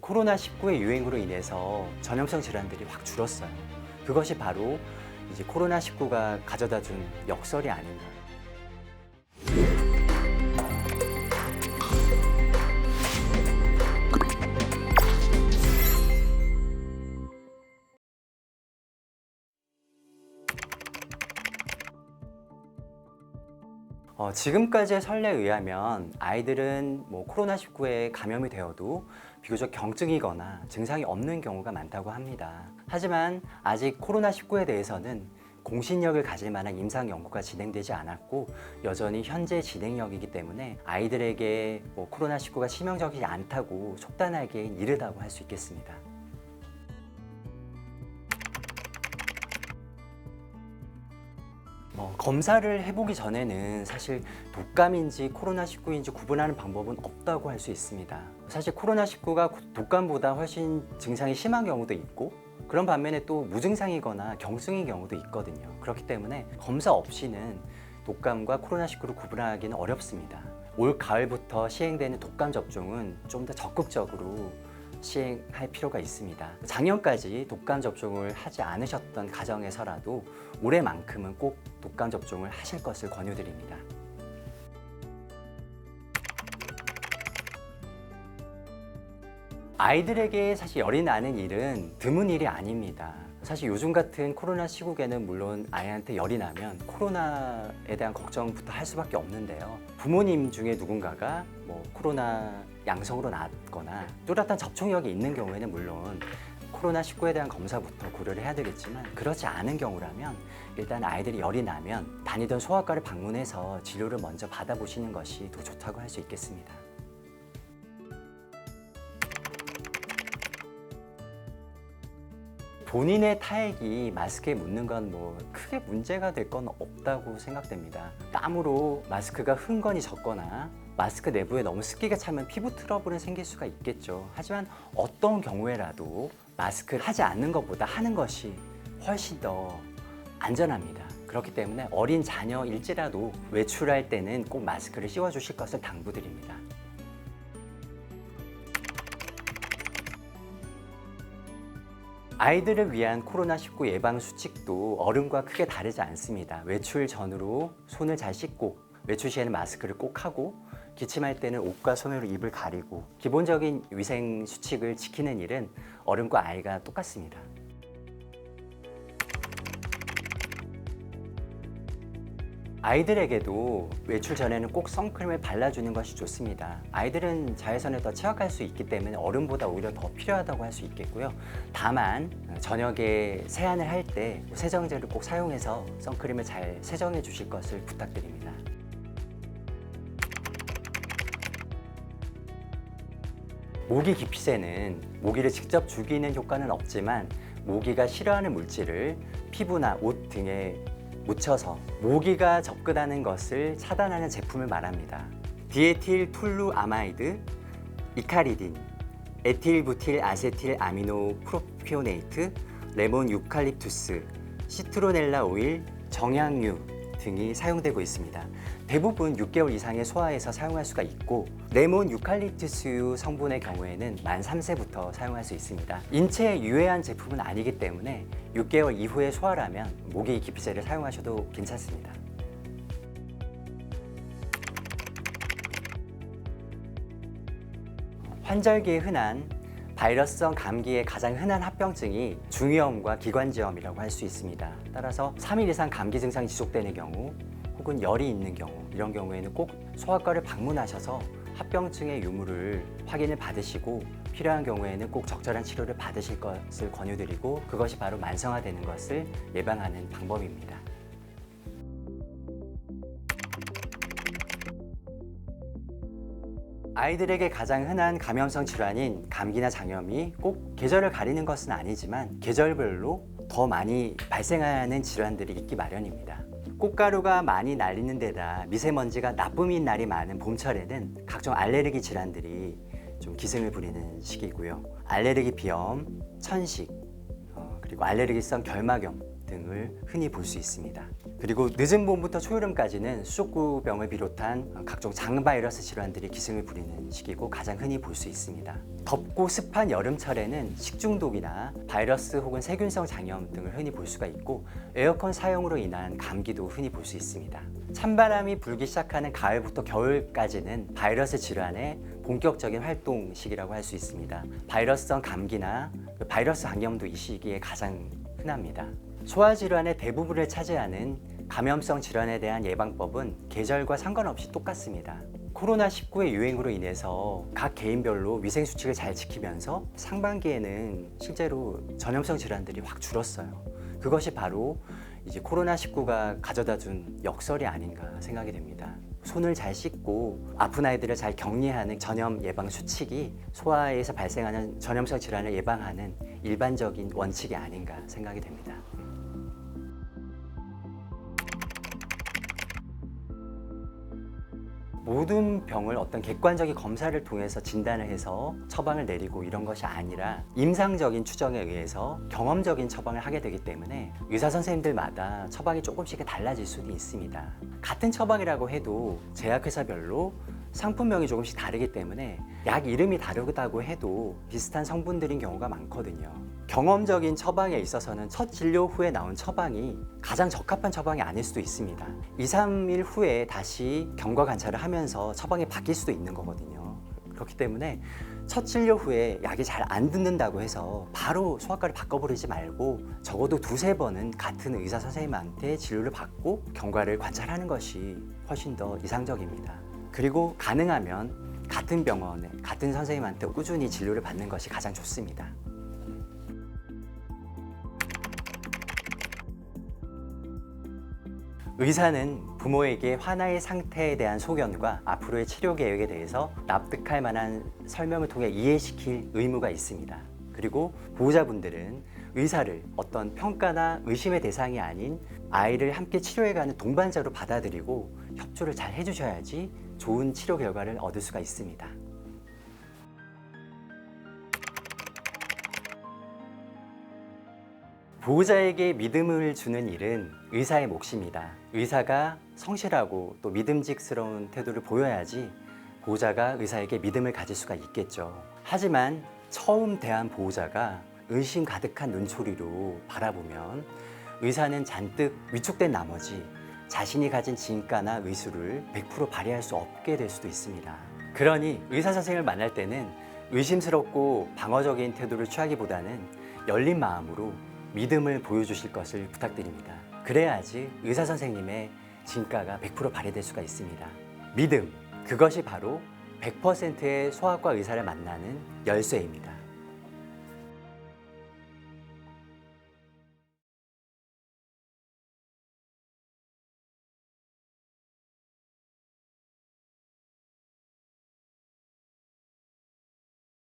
코로나19의 유행으로 인해서 전염성 질환들이 확 줄었어요. 그것이 바로 이제 코로나19가 가져다 준 역설이 아닌가. 지금까지의 설례에 의하면 아이들은 코로나19에 감염이 되어도 비교적 경증이거나 증상이 없는 경우가 많다고 합니다. 하지만 아직 코로나19에 대해서는 공신력을 가질 만한 임상 연구가 진행되지 않았고 여전히 현재 진행형이기 때문에 아이들에게 코로나19가 치명적이지 않다고 속단하기엔 이르다고 할 수 있겠습니다. 검사를 해보기 전에는 사실 독감인지 코로나19인지 구분하는 방법은 없다고 할 수 있습니다. 사실 코로나19가 독감보다 훨씬 증상이 심한 경우도 있고 그런 반면에 또 무증상이거나 경증인 경우도 있거든요. 그렇기 때문에 검사 없이는 독감과 코로나19를 구분하기는 어렵습니다. 올 가을부터 시행되는 독감 접종은 좀 더 적극적으로 시행할 필요가 있습니다. 작년까지 독감 접종을 하지 않으셨던 가정에서라도 올해만큼은 꼭 독감 접종을 하실 것을 권유드립니다. 아이들에게 사실 열이 나는 일은 드문 일이 아닙니다. 사실 요즘 같은 코로나 시국에는 물론 아이한테 열이 나면 코로나에 대한 걱정부터 할 수밖에 없는데요. 부모님 중에 누군가가 코로나 양성으로 나왔거나 뚜렷한 접촉력이 있는 경우에는 물론 코로나19에 대한 검사부터 고려를 해야 되겠지만 그렇지 않은 경우라면 일단 아이들이 열이 나면 다니던 소아과를 방문해서 진료를 먼저 받아보시는 것이 더 좋다고 할 수 있겠습니다. 본인의 타액이 마스크에 묻는 건 크게 문제가 될 건 없다고 생각됩니다. 땀으로 마스크가 흥건히 젖거나 마스크 내부에 너무 습기가 차면 피부 트러블은 생길 수가 있겠죠. 하지만 어떤 경우에라도 마스크를 하지 않는 것보다 하는 것이 훨씬 더 안전합니다. 그렇기 때문에 어린 자녀일지라도 외출할 때는 꼭 마스크를 씌워주실 것을 당부드립니다. 아이들을 위한 코로나19 예방 수칙도 어른과 크게 다르지 않습니다. 외출 전으로 손을 잘 씻고 외출 시에는 마스크를 꼭 하고 기침할 때는 옷과 손으로 입을 가리고 기본적인 위생 수칙을 지키는 일은 어른과 아이가 똑같습니다. 아이들에게도 외출 전에는 꼭 선크림을 발라주는 것이 좋습니다. 아이들은 자외선에 더 취약할 수 있기 때문에 어른보다 오히려 더 필요하다고 할 수 있겠고요. 다만 저녁에 세안을 할 때 세정제를 꼭 사용해서 선크림을 잘 세정해 주실 것을 부탁드립니다. 모기 기피제는 모기를 직접 죽이는 효과는 없지만 모기가 싫어하는 물질을 피부나 옷 등에 묻혀서 모기가 접근하는 것을 차단하는 제품을 말합니다. 디에틸 툴루아마이드, 이카리딘, 에틸부틸 아세틸 아미노 프로피오네이트, 레몬 유칼립투스, 시트로넬라 오일, 정향류 등이 사용되고 있습니다. 대부분 6개월 이상의 소아에서 사용할 수가 있고 레몬 유칼립투스유 성분의 경우에는 만 3세부터 사용할 수 있습니다. 인체에 유해한 제품은 아니기 때문에 6개월 이후의 소아라면 모기 기피제를 사용하셔도 괜찮습니다. 환절기에 흔한 바이러스성 감기의 가장 흔한 합병증이 중이염과 기관지염이라고 할 수 있습니다. 따라서 3일 이상 감기 증상이 지속되는 경우 혹은 열이 있는 경우 이런 경우에는 꼭 소아과를 방문하셔서 합병증의 유무를 확인을 받으시고 필요한 경우에는 꼭 적절한 치료를 받으실 것을 권유드리고 그것이 바로 만성화되는 것을 예방하는 방법입니다. 아이들에게 가장 흔한 감염성 질환인 감기나 장염이 꼭 계절을 가리는 것은 아니지만 계절별로 더 많이 발생하는 질환들이 있기 마련입니다. 꽃가루가 많이 날리는 데다 미세먼지가 나쁨인 날이 많은 봄철에는 각종 알레르기 질환들이 좀 기승을 부리는 시기고요. 알레르기 비염, 천식, 그리고 알레르기성 결막염 등을 흔히 볼 수 있습니다. 그리고 늦은 봄부터 초여름까지는 수족구병을 비롯한 각종 장 바이러스 질환들이 기승을 부리는 시기고 가장 흔히 볼 수 있습니다. 덥고 습한 여름철에는 식중독이나 바이러스 혹은 세균성 장염 등을 흔히 볼 수가 있고 에어컨 사용으로 인한 감기도 흔히 볼 수 있습니다. 찬바람이 불기 시작하는 가을부터 겨울까지는 바이러스 질환의 본격적인 활동 시기라고 할 수 있습니다. 바이러스성 감기나 바이러스 감염도 이 시기에 가장 흔합니다. 소화질환의 대부분을 차지하는 감염성 질환에 대한 예방법은 계절과 상관없이 똑같습니다. 코로나19의 유행으로 인해서 각 개인별로 위생수칙을 잘 지키면서 상반기에는 실제로 전염성 질환들이 확 줄었어요. 그것이 바로 이제 코로나19가 가져다 준 역설이 아닌가 생각이 됩니다. 손을 잘 씻고 아픈 아이들을 잘 격리하는 전염 예방 수칙이 소아에서 발생하는 전염성 질환을 예방하는 일반적인 원칙이 아닌가 생각이 됩니다. 모든 병을 어떤 객관적인 검사를 통해서 진단을 해서 처방을 내리고 이런 것이 아니라 임상적인 추정에 의해서 경험적인 처방을 하게 되기 때문에 의사 선생님들마다 처방이 조금씩 달라질 수도 있습니다. 같은 처방이라고 해도 제약회사별로 상품명이 조금씩 다르기 때문에 약 이름이 다르다고 해도 비슷한 성분들인 경우가 많거든요. 경험적인 처방에 있어서는 첫 진료 후에 나온 처방이 가장 적합한 처방이 아닐 수도 있습니다. 2, 3일 후에 다시 경과 관찰을 하면서 처방이 바뀔 수도 있는 거거든요. 그렇기 때문에 첫 진료 후에 약이 잘 안 듣는다고 해서 바로 소아과를 바꿔버리지 말고 적어도 2, 3번은 같은 의사 선생님한테 진료를 받고 경과를 관찰하는 것이 훨씬 더 이상적입니다. 그리고 가능하면 같은 병원에 같은 선생님한테 꾸준히 진료를 받는 것이 가장 좋습니다. 의사는 부모에게 환아의 상태에 대한 소견과 앞으로의 치료 계획에 대해서 납득할 만한 설명을 통해 이해시킬 의무가 있습니다. 그리고 보호자분들은 의사를 어떤 평가나 의심의 대상이 아닌 아이를 함께 치료해가는 동반자로 받아들이고 협조를 잘 해주셔야지 좋은 치료 결과를 얻을 수가 있습니다. 보호자에게 믿음을 주는 일은 의사의 몫입니다. 의사가 성실하고 또 믿음직스러운 태도를 보여야지 보호자가 의사에게 믿음을 가질 수가 있겠죠. 하지만 처음 대한 보호자가 의심 가득한 눈초리로 바라보면 의사는 잔뜩 위축된 나머지 자신이 가진 진가나 의술을 100% 발휘할 수 없게 될 수도 있습니다. 그러니 의사 선생님을 만날 때는 의심스럽고 방어적인 태도를 취하기보다는 열린 마음으로 믿음을 보여주실 것을 부탁드립니다. 그래야지 의사 선생님의 진가가 100% 발휘될 수가 있습니다. 믿음, 그것이 바로 100%의 소아과 의사를 만나는 열쇠입니다.